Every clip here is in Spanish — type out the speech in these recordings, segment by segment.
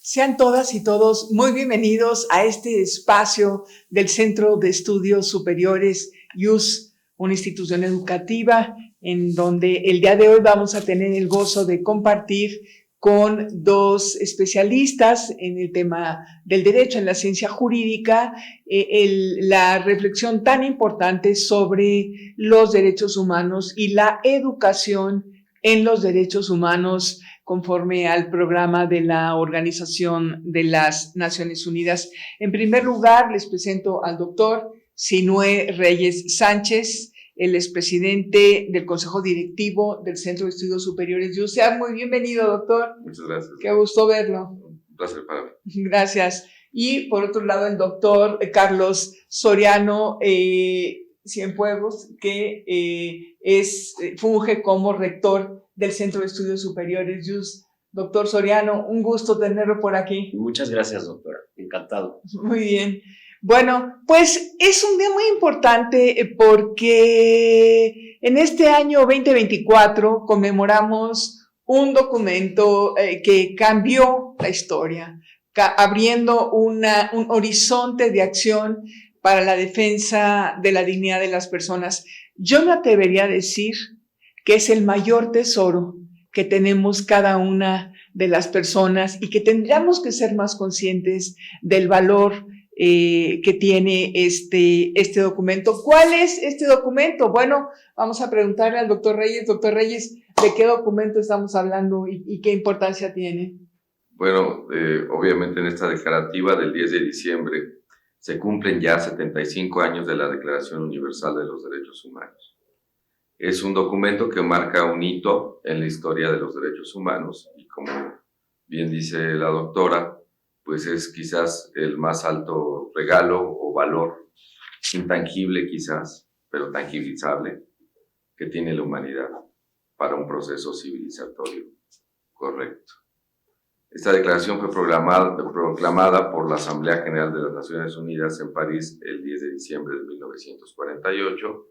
Sean todas y todos muy bienvenidos a este espacio del Centro de Estudios Superiores IUS, una institución educativa en donde el día de hoy vamos a tener el gozo de compartir con dos especialistas en el tema del derecho, en la ciencia jurídica, la reflexión tan importante sobre los derechos humanos y la educación en los derechos humanos conforme al programa de la Organización de las Naciones Unidas. En primer lugar, les presento al doctor Sinué Reyes Sánchez. Él es presidente del Consejo Directivo del Centro de Estudios Superiores IUS. Sea muy bienvenido, doctor. Muchas gracias. Qué gusto verlo. Un placer para mí. Gracias. Y por otro lado, el doctor Carlos Soriano Cienfuegos, que funge como rector del Centro de Estudios Superiores IUS. Doctor Soriano, un gusto tenerlo por aquí. Muchas gracias, doctora. Encantado. Muy bien. Bueno, pues es un día muy importante porque en este año 2024 conmemoramos un documento que cambió la historia, abriendo un horizonte de acción para la defensa de la dignidad de las personas. Yo me atrevería a decir que es el mayor tesoro que tenemos cada una de las personas y que tendríamos que ser más conscientes del valor que tiene este documento. ¿Cuál es este documento? Bueno, vamos a preguntarle al doctor Reyes. Doctor Reyes, ¿de qué documento estamos hablando y qué importancia tiene? Bueno, obviamente en esta declarativa del 10 de diciembre se cumplen ya 75 años de la Declaración Universal de los Derechos Humanos. Es un documento que marca un hito en la historia de los derechos humanos y, como bien dice la doctora, pues es quizás el más alto regalo o valor intangible quizás, pero tangibilizable, que tiene la humanidad para un proceso civilizatorio correcto. Esta declaración fue proclamada por la Asamblea General de las Naciones Unidas en París el 10 de diciembre de 1948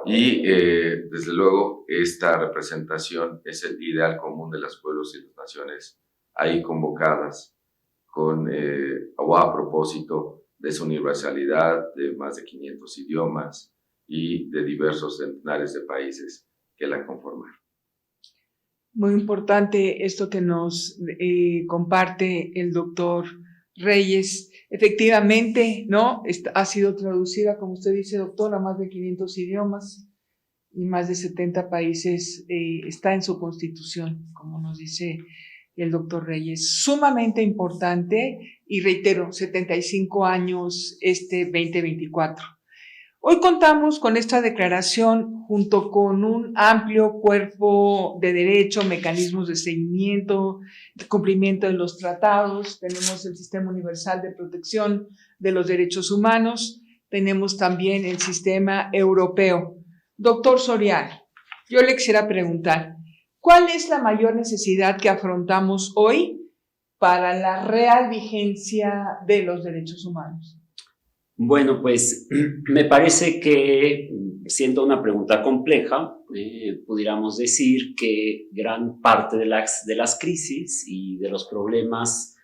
y desde luego esta representación es el ideal común de los pueblos y las naciones ahí convocadas o a propósito de su universalidad de más de 500 idiomas y de diversos centenares de países que la conforman. Muy importante esto que nos comparte el doctor Reyes. Efectivamente, ¿no? Ha sido traducida, como usted dice, doctor, a más de 500 idiomas y más de 70 países. Está en su constitución, como nos dice el doctor Reyes. Sumamente importante y reitero, 75 años 2024. Hoy contamos con esta declaración junto con un amplio cuerpo de derecho, mecanismos de seguimiento, de cumplimiento de los tratados. Tenemos el Sistema Universal de Protección de los Derechos Humanos. Tenemos también el Sistema Europeo. Doctor Soriano, yo le quisiera preguntar, ¿cuál es la mayor necesidad que afrontamos hoy para la real vigencia de los derechos humanos? Bueno, pues me parece que, siendo una pregunta compleja, pudiéramos decir que gran parte de las crisis y de los problemas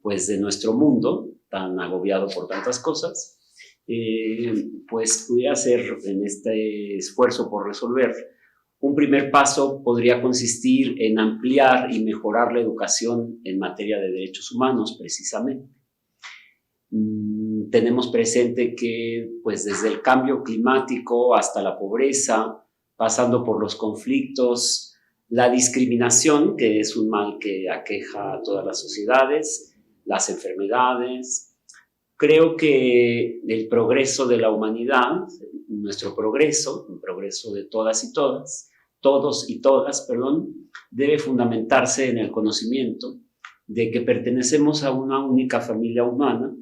pues, de nuestro mundo, tan agobiado por tantas cosas, pues pudiera ser en este esfuerzo por resolver. Un primer paso podría consistir en ampliar y mejorar la educación en materia de derechos humanos, precisamente. Tenemos presente que pues desde el cambio climático hasta la pobreza, pasando por los conflictos, la discriminación, que es un mal que aqueja a todas las sociedades, las enfermedades. Creo que el progreso de la humanidad, nuestro progreso, el progreso de todas y todas, todos y todas, debe fundamentarse en el conocimiento de que pertenecemos a una única familia humana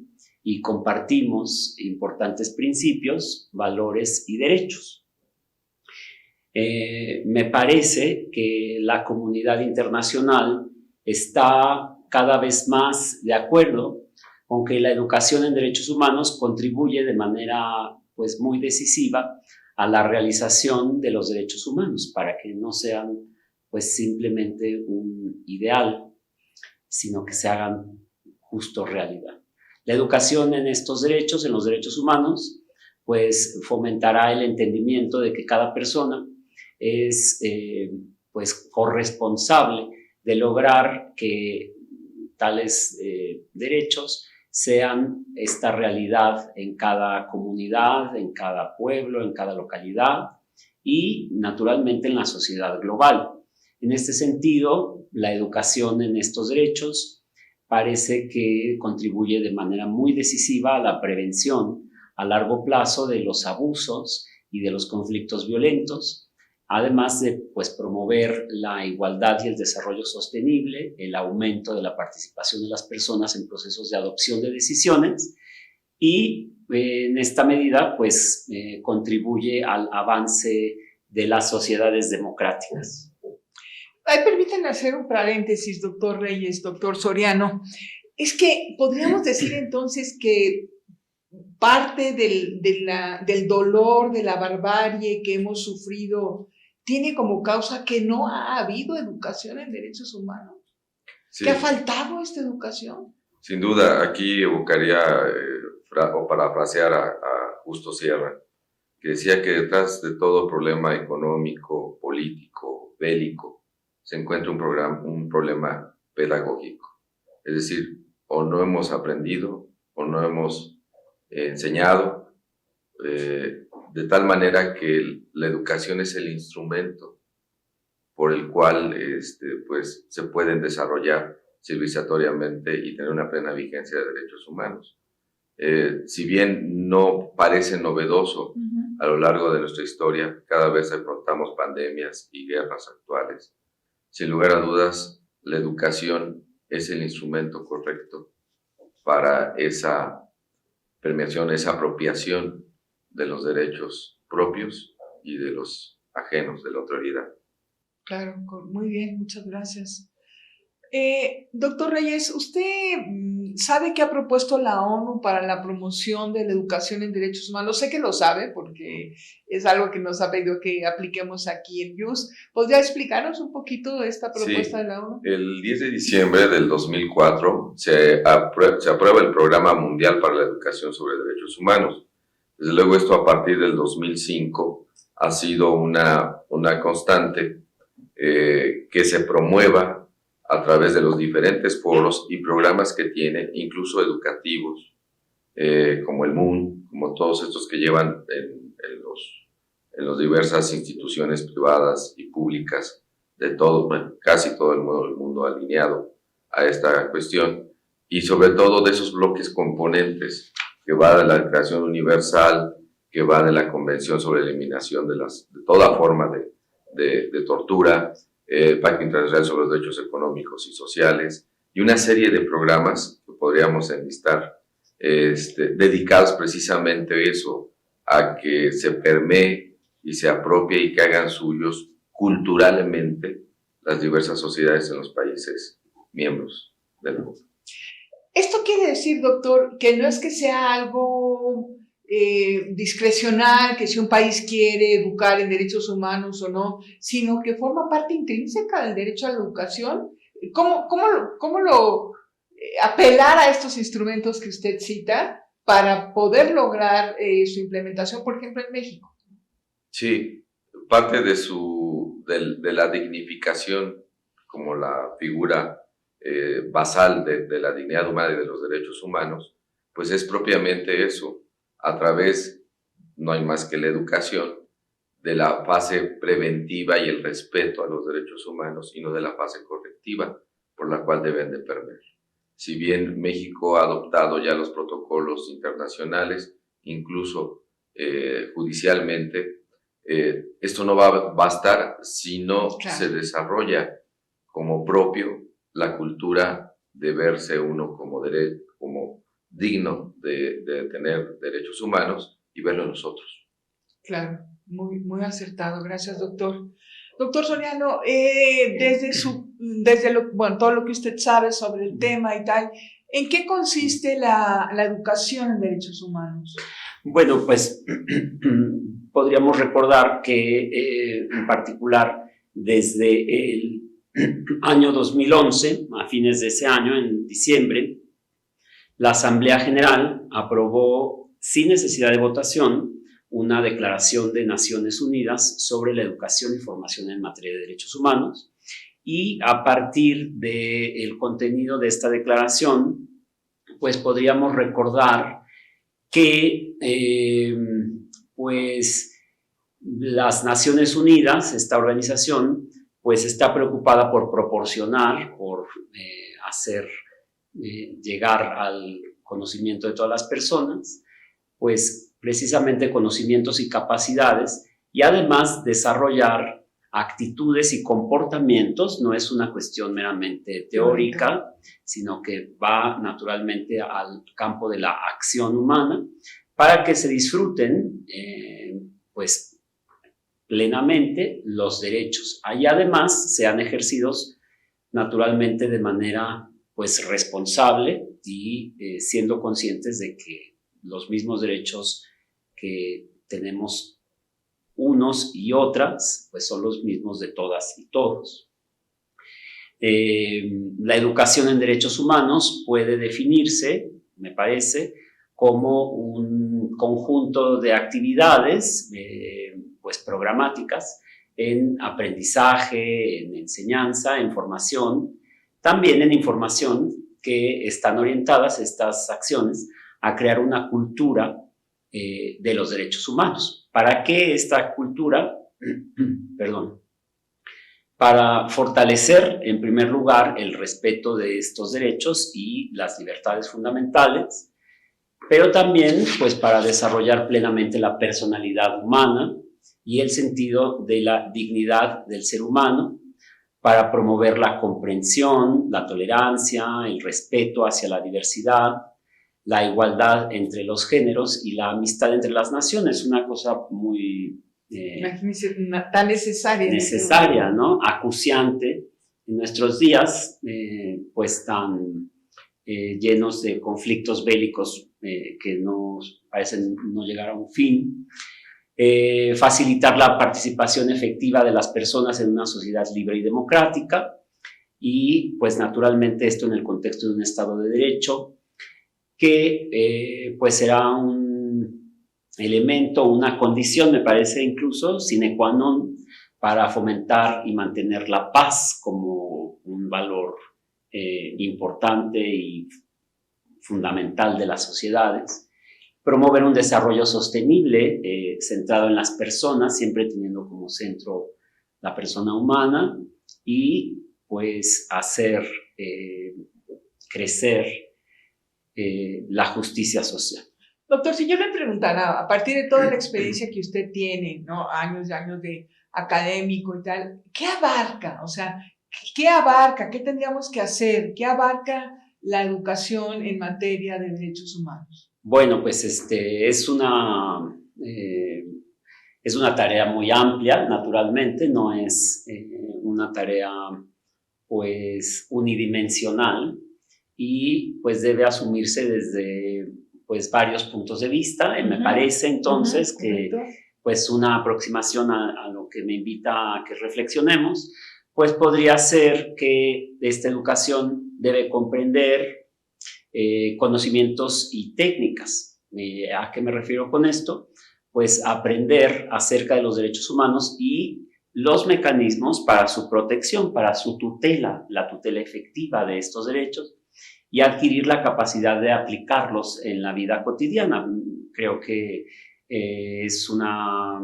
y compartimos importantes principios, valores y derechos. Me parece que la comunidad internacional está cada vez más de acuerdo con que la educación en derechos humanos contribuye de manera pues, muy decisiva a la realización de los derechos humanos, para que no sean pues, simplemente un ideal, sino que se hagan justo realidad. La educación en estos derechos, en los derechos humanos, pues fomentará el entendimiento de que cada persona es pues corresponsable de lograr que tales derechos sean esta realidad en cada comunidad, en cada pueblo, en cada localidad y naturalmente en la sociedad global. En este sentido, la educación en estos derechos parece que contribuye de manera muy decisiva a la prevención a largo plazo de los abusos y de los conflictos violentos, además de pues, promover la igualdad y el desarrollo sostenible, el aumento de la participación de las personas en procesos de adopción de decisiones y en esta medida pues, contribuye al avance de las sociedades democráticas. Permítanme hacer un paréntesis, doctor Reyes, doctor Soriano. Es que podríamos decir entonces que parte del dolor, de la barbarie que hemos sufrido, tiene como causa que no ha habido educación en derechos humanos. Sí. ¿Que ha faltado esta educación? Sin duda, aquí evocaría o parafrasear a Justo Sierra, que decía que detrás de todo problema económico, político, bélico, se encuentra un problema pedagógico. Es decir, o no hemos aprendido o no hemos enseñado, de tal manera que la educación es el instrumento por el cual pues, se pueden desarrollar civilizatoriamente y tener una plena vigencia de derechos humanos. Si bien no parece novedoso a lo largo de nuestra historia, cada vez afrontamos pandemias y guerras actuales. Sin lugar a dudas, la educación es el instrumento correcto para esa permeación, esa apropiación de los derechos propios y de los ajenos de la autoridad. Claro, muy bien, muchas gracias. Doctor Reyes, ¿usted sabe qué ha propuesto la ONU para la promoción de la educación en derechos humanos? Sé que lo sabe porque es algo que nos ha pedido que apliquemos aquí en YUS. ¿Podría explicarnos un poquito esta propuesta de la ONU? El 10 de diciembre del 2004 se aprueba el Programa Mundial para la Educación sobre Derechos Humanos. Desde luego esto a partir del 2005 ha sido una constante que se promueva a través de los diferentes foros y programas que tiene, incluso educativos, como el MUN, como todos estos que llevan en las diversas instituciones privadas y públicas de todo, bueno, casi todo el mundo alineado a esta cuestión, y sobre todo de esos bloques componentes que va de la Declaración Universal, que va de la Convención sobre la Eliminación de toda forma de tortura, Pacto Internacional sobre los Derechos Económicos y Sociales, y una serie de programas que podríamos enlistar, dedicados precisamente a eso, a que se permee y se apropie y que hagan suyos culturalmente las diversas sociedades en los países miembros del mundo. Esto quiere decir, doctor, que no es que sea algo discrecional, que si un país quiere educar en derechos humanos o no, sino que forma parte intrínseca del derecho a la educación. ¿Cómo lo apelar a estos instrumentos que usted cita para poder lograr su implementación, por ejemplo, en México? Sí, parte de la dignificación como la figura basal de la dignidad humana y de los derechos humanos, pues es propiamente eso, a través, no hay más que la educación, de la fase preventiva y el respeto a los derechos humanos y no de la fase correctiva por la cual deben de permear. Si bien México ha adoptado ya los protocolos internacionales, incluso judicialmente, esto no va a bastar si no se desarrolla como propio la cultura de verse uno como digno de tener derechos humanos y verlo en nosotros. Claro, muy acertado. Gracias, doctor. Doctor Soriano, todo lo que usted sabe sobre el tema y tal, ¿en qué consiste la educación en derechos humanos? Bueno, pues podríamos recordar que en particular desde el año 2011, a fines de ese año, en diciembre, la Asamblea General aprobó, sin necesidad de votación, una declaración de Naciones Unidas sobre la educación y formación en materia de derechos humanos, y a partir del contenido de esta declaración, pues podríamos recordar que pues las Naciones Unidas, esta organización, pues está preocupada por proporcionar, por hacer llegar al conocimiento de todas las personas, pues precisamente conocimientos y capacidades, y además desarrollar actitudes y comportamientos. No es una cuestión meramente teórica, sino que va naturalmente al campo de la acción humana para que se disfruten pues plenamente los derechos. Ahí además sean ejercidos naturalmente de manera pues responsable y siendo conscientes de que los mismos derechos que tenemos unos y otras, pues son los mismos de todas y todos. La educación en derechos humanos puede definirse, me parece, como un conjunto de actividades pues programáticas en aprendizaje, en enseñanza, en formación, también en información, que están orientadas estas acciones a crear una cultura de los derechos humanos. ¿Para qué esta cultura? Perdón. Para fortalecer, en primer lugar, el respeto de estos derechos y las libertades fundamentales, pero también pues, para desarrollar plenamente la personalidad humana y el sentido de la dignidad del ser humano, para promover la comprensión, la tolerancia, el respeto hacia la diversidad, la igualdad entre los géneros y la amistad entre las naciones. Una cosa muy tan necesaria. Necesaria, ¿no? Acuciante en nuestros días, pues tan llenos de conflictos bélicos que nos parecen no llegar a un fin. Facilitar la participación efectiva de las personas en una sociedad libre y democrática, y pues naturalmente esto en el contexto de un Estado de Derecho que pues será un elemento, una condición, me parece incluso sine qua non, para fomentar y mantener la paz como un valor importante y fundamental de las sociedades. Promover un desarrollo sostenible centrado en las personas, siempre teniendo como centro la persona humana, y pues hacer crecer la justicia social. Doctor, si yo le preguntara, a partir de toda la experiencia que usted tiene, ¿no? Años y años de académico y tal, ¿qué abarca? O sea, ¿qué abarca? ¿Qué tendríamos que hacer? ¿Qué abarca la educación en materia de derechos humanos? Bueno, pues es una tarea muy amplia, naturalmente, no es una tarea pues unidimensional, y pues debe asumirse desde pues varios puntos de vista. Me parece entonces que pues una aproximación a lo que me invita a que reflexionemos, pues podría ser que esta educación debe comprender conocimientos y técnicas. ¿A qué me refiero con esto? Pues aprender acerca de los derechos humanos y los mecanismos para su protección, para su tutela, la tutela efectiva de estos derechos, y adquirir la capacidad de aplicarlos en la vida cotidiana. Creo que es una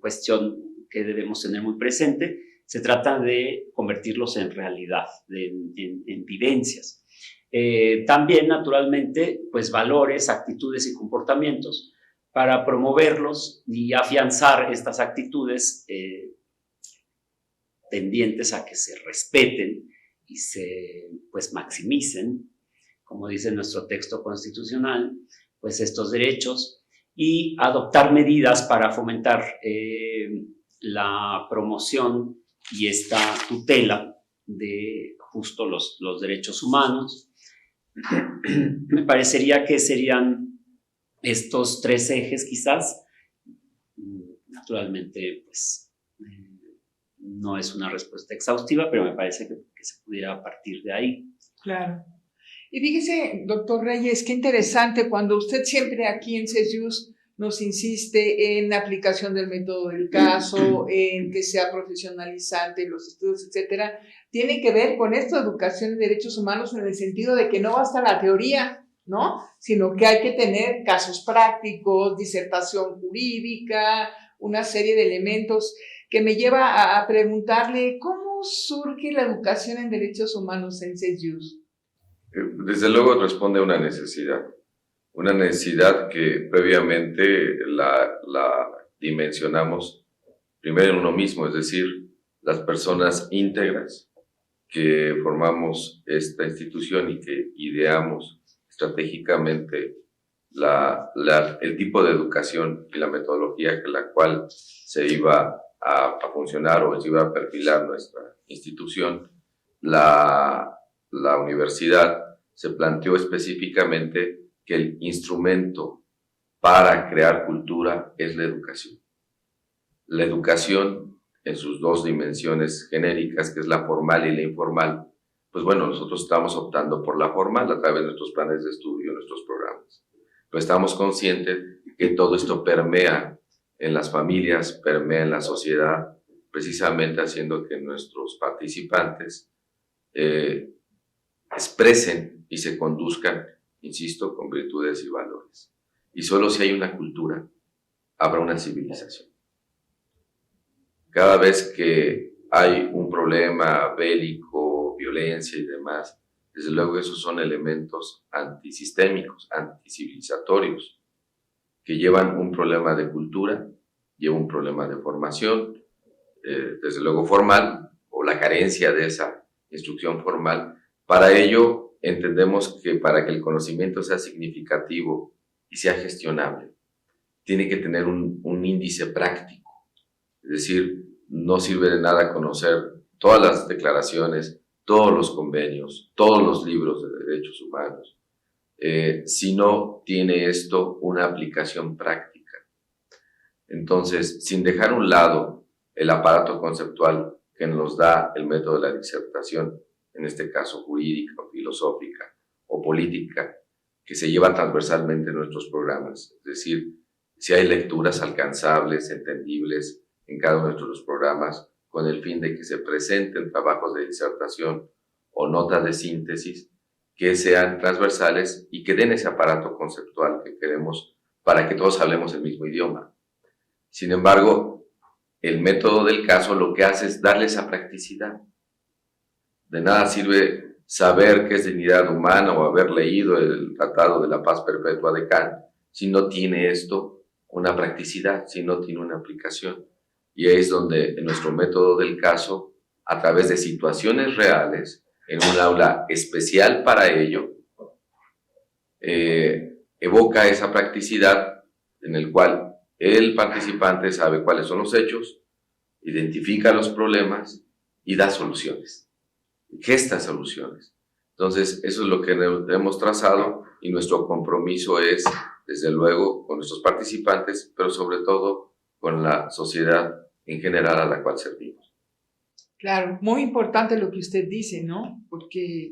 cuestión que debemos tener muy presente. Se trata de convertirlos en realidad, en vivencias. También, naturalmente, pues valores, actitudes y comportamientos para promoverlos y afianzar estas actitudes tendientes a que se respeten y se pues maximicen, como dice nuestro texto constitucional, pues estos derechos, y adoptar medidas para fomentar la promoción y esta tutela de justo los derechos humanos. Me parecería que serían estos tres ejes quizás. Naturalmente, pues no es una respuesta exhaustiva, pero me parece que se pudiera partir de ahí. Claro. Y fíjese, doctor Reyes, qué interesante cuando usted siempre aquí en CESIUS nos insiste en la aplicación del método del caso, en que sea profesionalizante los estudios, etcétera, tiene que ver con esto de educación en derechos humanos en el sentido de que no basta la teoría, ¿no? Sino que hay que tener casos prácticos, disertación jurídica, una serie de elementos que me lleva a preguntarle cómo surge la educación en derechos humanos en CESIUS. Desde luego responde a una necesidad que previamente la dimensionamos primero en uno mismo, es decir, las personas íntegras que formamos esta institución y que ideamos estratégicamente el tipo de educación y la metodología con la cual se iba a funcionar o se iba a perfilar nuestra institución. La universidad se planteó específicamente que el instrumento para crear cultura es la educación. La educación en sus dos dimensiones genéricas, que es la formal y la informal, pues bueno, nosotros estamos optando por la formal a través de nuestros planes de estudio, nuestros programas. Pero estamos conscientes que todo esto permea en las familias, permea en la sociedad, precisamente haciendo que nuestros participantes expresen y se conduzcan, insisto, con virtudes y valores. Y solo si hay una cultura, habrá una civilización. Cada vez que hay un problema bélico, violencia y demás, desde luego esos son elementos antisistémicos, anticivilizatorios, que llevan un problema de cultura, llevan un problema de formación, desde luego formal, o la carencia de esa instrucción formal. Para ello, entendemos que para que el conocimiento sea significativo y sea gestionable, tiene que tener un índice práctico. Es decir, no sirve de nada conocer todas las declaraciones, todos los convenios, todos los libros de derechos humanos, si no tiene esto una aplicación práctica. Entonces, sin dejar a un lado el aparato conceptual que nos da el método de la disertación, en este caso jurídica o filosófica o política, que se lleva transversalmente en nuestros programas. Es decir, si hay lecturas alcanzables, entendibles en cada uno de nuestros programas, con el fin de que se presenten trabajos de disertación o notas de síntesis que sean transversales y que den ese aparato conceptual que queremos para que todos hablemos el mismo idioma. Sin embargo, el método del caso lo que hace es darle esa practicidad. De nada sirve saber qué es dignidad humana o haber leído el Tratado de la Paz Perpetua de Kant si no tiene esto una practicidad, si no tiene una aplicación. Y es donde en nuestro método del caso, a través de situaciones reales, en un aula especial para ello, evoca esa practicidad en el cual el participante sabe cuáles son los hechos, identifica los problemas y da soluciones, gesta soluciones. Entonces, eso es lo que hemos trazado y nuestro compromiso es, desde luego, con nuestros participantes, pero sobre todo con la sociedad en general a la cual servimos. Claro, muy importante lo que usted dice, ¿no? Porque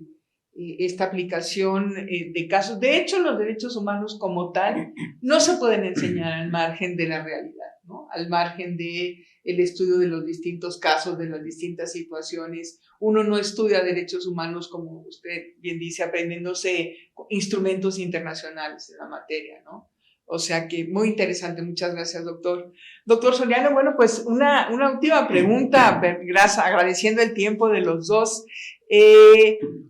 esta aplicación de casos, de hecho, los derechos humanos como tal no se pueden enseñar al margen de la realidad, ¿no? Al margen de el estudio de los distintos casos, de las distintas situaciones. Uno no estudia derechos humanos, como usted bien dice, aprendiéndose instrumentos internacionales en la materia, ¿no? O sea que muy interesante, muchas gracias, doctor. Doctor Soriano, bueno, pues una última pregunta, gracias, agradeciendo el tiempo de los dos.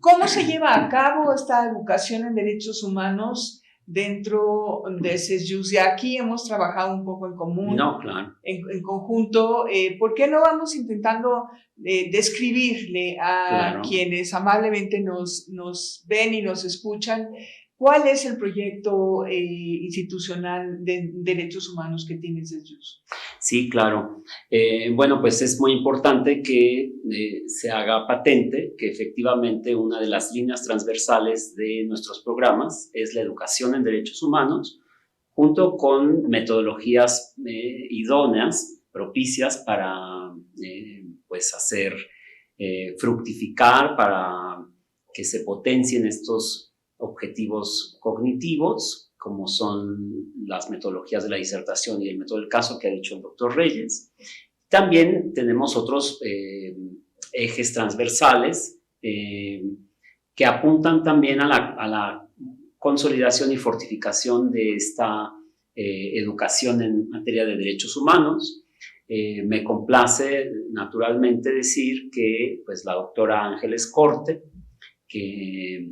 ¿Cómo se lleva a cabo esta educación en derechos humanos dentro de CESIUS? Y aquí hemos trabajado un poco en común, no, claro. en conjunto. ¿Por qué no vamos intentando describirle a Claro. quienes amablemente nos ven y nos escuchan cuál es el proyecto institucional de derechos humanos que tiene CESIUS? Sí, claro. Bueno, pues es muy importante que se haga patente que efectivamente una de las líneas transversales de nuestros programas es la educación en derechos humanos, junto con metodologías idóneas, propicias para pues hacer fructificar para que se potencien estos objetivos cognitivos, como son las metodologías de la disertación y el método del caso que ha dicho el doctor Reyes. También tenemos otros ejes transversales que apuntan también a la consolidación y fortificación de esta educación en materia de derechos humanos. Me complace naturalmente decir que pues, la doctora Ángeles Corte, que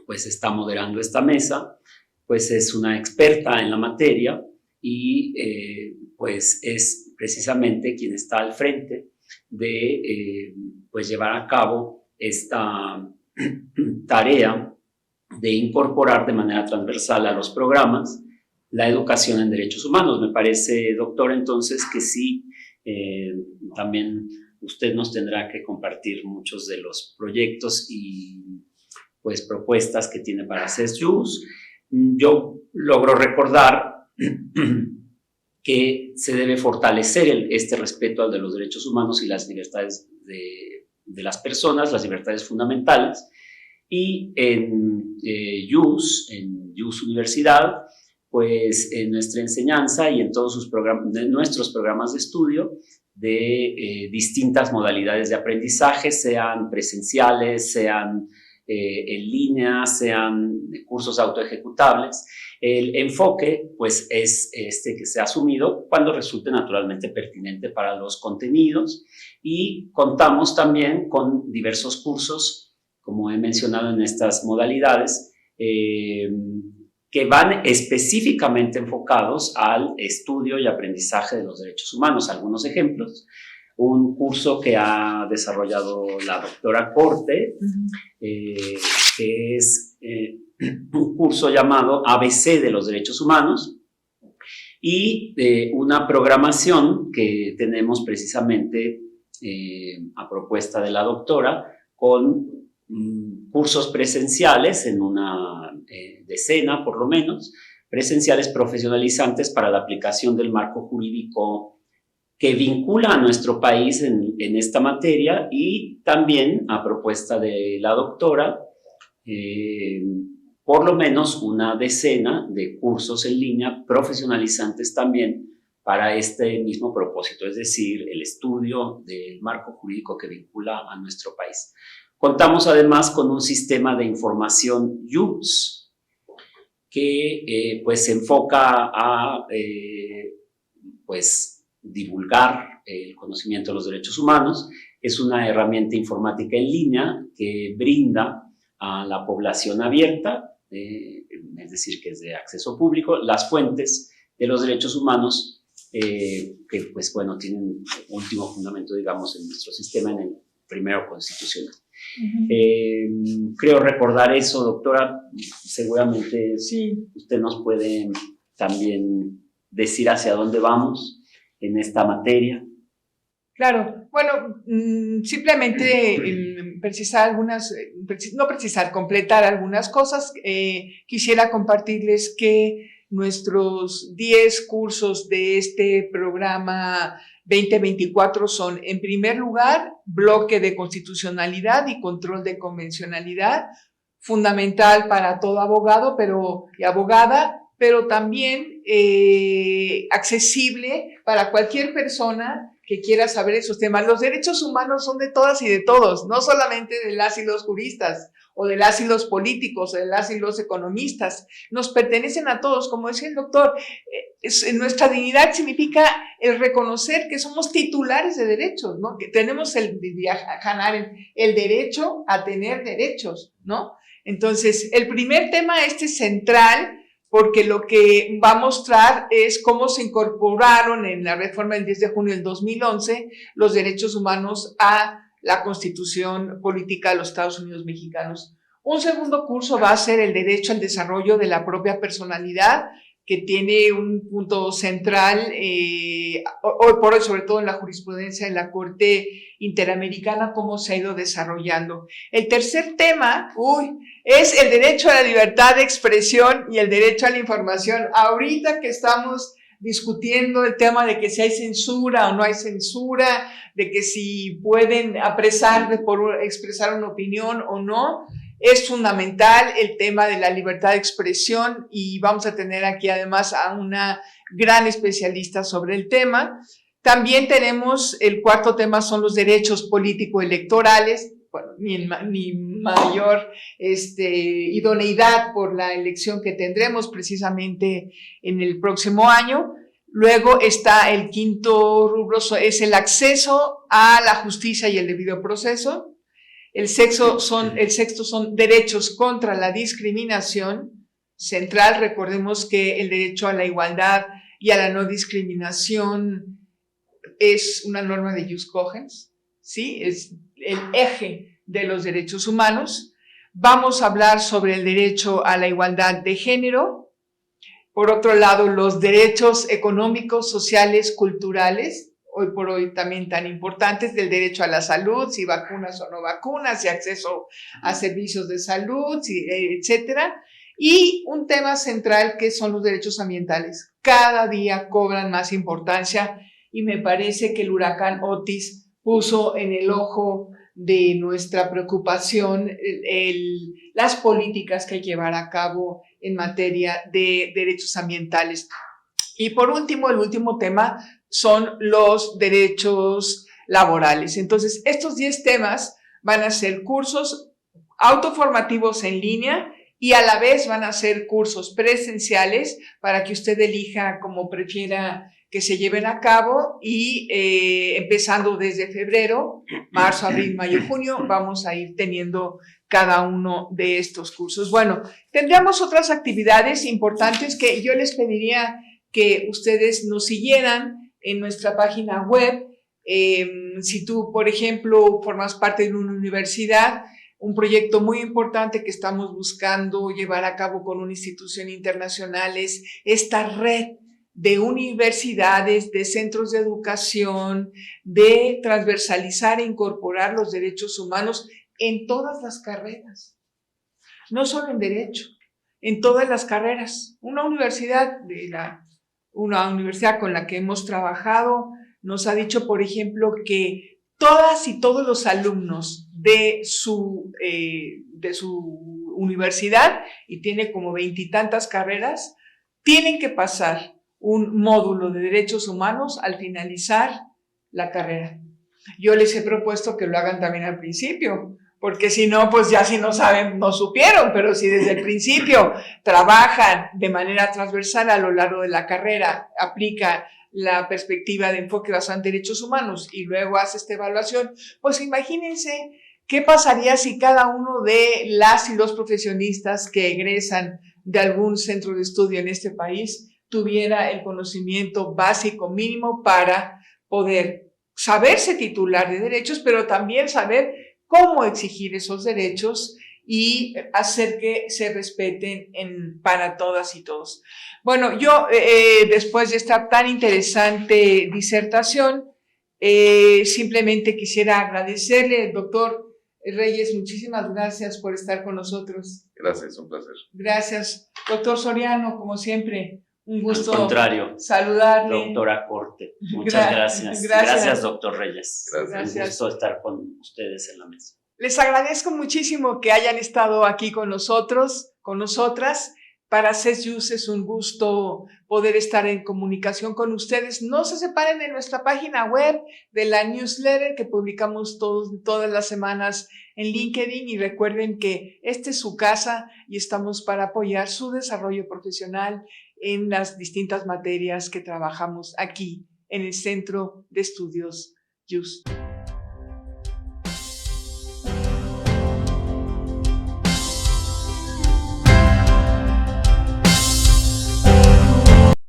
pues, está moderando esta mesa, pues es una experta en la materia y pues es precisamente quien está al frente de pues llevar a cabo esta tarea de incorporar de manera transversal a los programas la educación en derechos humanos. Me parece, doctor, entonces que sí, también usted nos tendrá que compartir muchos de los proyectos y pues propuestas que tiene para CESJUS. Yo logro recordar que se debe fortalecer este respeto al de los derechos humanos y las libertades de las personas, las libertades fundamentales, y en JUS Universidad, pues en nuestra enseñanza y en todos nuestros programas de estudio de distintas modalidades de aprendizaje, sean presenciales, sean en línea, sean cursos autoejecutables. El enfoque, pues, es este que se ha asumido cuando resulte naturalmente pertinente para los contenidos, y contamos también con diversos cursos, como he mencionado en estas modalidades, que van específicamente enfocados al estudio y aprendizaje de los derechos humanos. Algunos ejemplos: un curso que ha desarrollado la doctora Corte, que es un curso llamado ABC de los Derechos Humanos, y una programación que tenemos precisamente a propuesta de la doctora, con cursos presenciales, en una decena por lo menos, presenciales profesionalizantes para la aplicación del marco jurídico que vincula a nuestro país en esta materia, y también a propuesta de la doctora, por lo menos una decena de cursos en línea profesionalizantes también para este mismo propósito, es decir, el estudio del marco jurídico que vincula a nuestro país. Contamos además con un sistema de información JUS que pues se enfoca a pues divulgar el conocimiento de los derechos humanos. Es una herramienta informática en línea que brinda a la población abierta, es decir, que es de acceso público, las fuentes de los derechos humanos que, pues bueno, tienen último fundamento, digamos, en nuestro sistema, en el primero constitucional. Creo recordar eso, doctora. Seguramente sí, usted nos puede también decir hacia dónde vamos en esta materia. Claro, bueno, simplemente completar algunas cosas. Quisiera compartirles que nuestros 10 cursos de este programa 2024 son, en primer lugar, bloque de constitucionalidad y control de convencionalidad, fundamental para todo abogado y abogada, pero también accesible para cualquier persona que quiera saber esos temas. Los derechos humanos son de todas y de todos, no solamente de las y los juristas, o de las y los políticos, o de las y los economistas. Nos pertenecen a todos, como decía el doctor. Nuestra dignidad significa el reconocer que somos titulares de derechos, ¿no? Que tenemos el derecho a tener derechos, ¿no? Entonces, el primer tema es central, porque lo que va a mostrar es cómo se incorporaron en la reforma del 10 de junio del 2011 los derechos humanos a la Constitución Política de los Estados Unidos Mexicanos. Un segundo curso va a ser el derecho al desarrollo de la propia personalidad, que tiene un punto central, hoy por hoy, sobre todo en la jurisprudencia de la Corte Interamericana, cómo se ha ido desarrollando. El tercer tema, es el derecho a la libertad de expresión y el derecho a la información. Ahorita que estamos discutiendo el tema de que si hay censura o no hay censura, de que si pueden apresar por expresar una opinión o no. Es fundamental el tema de la libertad de expresión y vamos a tener aquí además a una gran especialista sobre el tema. También tenemos el cuarto tema, son los derechos político-electorales. Bueno, ni mayor idoneidad por la elección que tendremos precisamente en el próximo año. Luego está el quinto rubro, es el acceso a la justicia y el debido proceso. El sexto son derechos contra la discriminación central. Recordemos que el derecho a la igualdad y a la no discriminación es una norma de Jus Cogens, ¿sí? Es el eje de los derechos humanos. Vamos a hablar sobre el derecho a la igualdad de género. Por otro lado, los derechos económicos, sociales, culturales, hoy por hoy también tan importantes, del derecho a la salud, si vacunas o no vacunas, si acceso a servicios de salud, etcétera. Y un tema central que son los derechos ambientales. Cada día cobran más importancia y me parece que el huracán Otis puso en el ojo de nuestra preocupación las políticas que hay que llevar a cabo en materia de derechos ambientales. Y por último, el último tema son los derechos laborales. Entonces, estos 10 temas van a ser cursos autoformativos en línea y a la vez van a ser cursos presenciales para que usted elija como prefiera que se lleven a cabo y empezando desde febrero, marzo, abril, mayo, junio, vamos a ir teniendo cada uno de estos cursos. Bueno, tendríamos otras actividades importantes que yo les pediría que ustedes nos siguieran en nuestra página web. Si tú, por ejemplo, formas parte de una universidad, un proyecto muy importante que estamos buscando llevar a cabo con una institución internacional es esta red de universidades, de centros de educación, de transversalizar e incorporar los derechos humanos en todas las carreras, no solo en derecho, en todas las carreras. Una universidad con la que hemos trabajado nos ha dicho, por ejemplo, que todas y todos los alumnos de su universidad, y tiene como 20 y tantas carreras, tienen que pasar un módulo de derechos humanos al finalizar la carrera. Yo les he propuesto que lo hagan también al principio, porque si no, pues ya si no saben, no supieron, pero si desde el principio trabajan de manera transversal a lo largo de la carrera, aplica la perspectiva de enfoque basado en derechos humanos y luego hace esta evaluación, pues imagínense qué pasaría si cada uno de las y los profesionistas que egresan de algún centro de estudio en este país tuviera el conocimiento básico mínimo para poder saberse titular de derechos, pero también saber cómo exigir esos derechos y hacer que se respeten para todas y todos. Bueno, yo después de esta tan interesante disertación, simplemente quisiera agradecerle, doctor Reyes, muchísimas gracias por estar con nosotros. Gracias, un placer. Gracias. Doctor Soriano, como siempre, un gusto. Al contrario, saludarle. Doctora Corte, muchas gracias. Gracias, doctor Reyes. Gracias. Un gusto estar con ustedes en la mesa. Les agradezco muchísimo que hayan estado aquí con nosotros, con nosotras. Para CESJUS es un gusto poder estar en comunicación con ustedes. No se separen de nuestra página web, de la newsletter que publicamos todas las semanas en LinkedIn, y recuerden que esta es su casa y estamos para apoyar su desarrollo profesional en las distintas materias que trabajamos aquí en el Centro de Estudios JUS.